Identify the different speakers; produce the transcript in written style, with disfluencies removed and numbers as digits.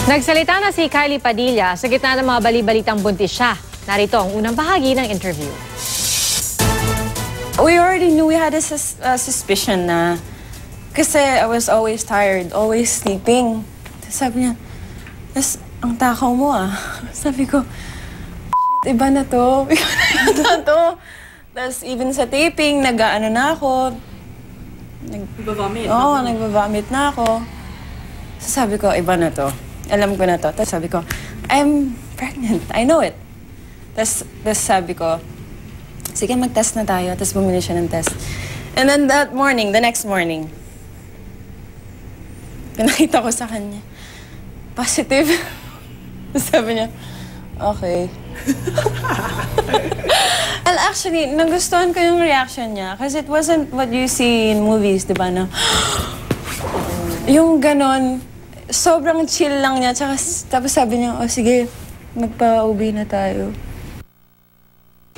Speaker 1: Nagsalita na si Kylie Padilla sa gitna ng mga bali-balitang buntis siya. Narito ang unang bahagi ng interview.
Speaker 2: We already knew we had a suspicion na kasi I was always tired, always sleeping. Sabi niya, ang takaw mo ah. Sabi ko, iba na to. Iba na to. Tapos even sa taping, nag-ano na ako.
Speaker 3: Nagbabamit?
Speaker 2: Oo, nagbabamit na ako. So sabi ko, iba na to. Alam ko na to. Tapos sabi ko, I'm pregnant. I know it. Tapos sabi ko, sige, mag-test na tayo. Tapos bumili siya ng test. And then that morning, the next morning, pinakita ko sa kanya, positive. Sabi niya, okay. And actually, nagustuhan ko yung reaction niya. Kasi it wasn't what you see in movies, di ba? Na, yung ganon, sobrang chill lang niya. Tapos sabi niya, oh sige, magpa-uwi na tayo.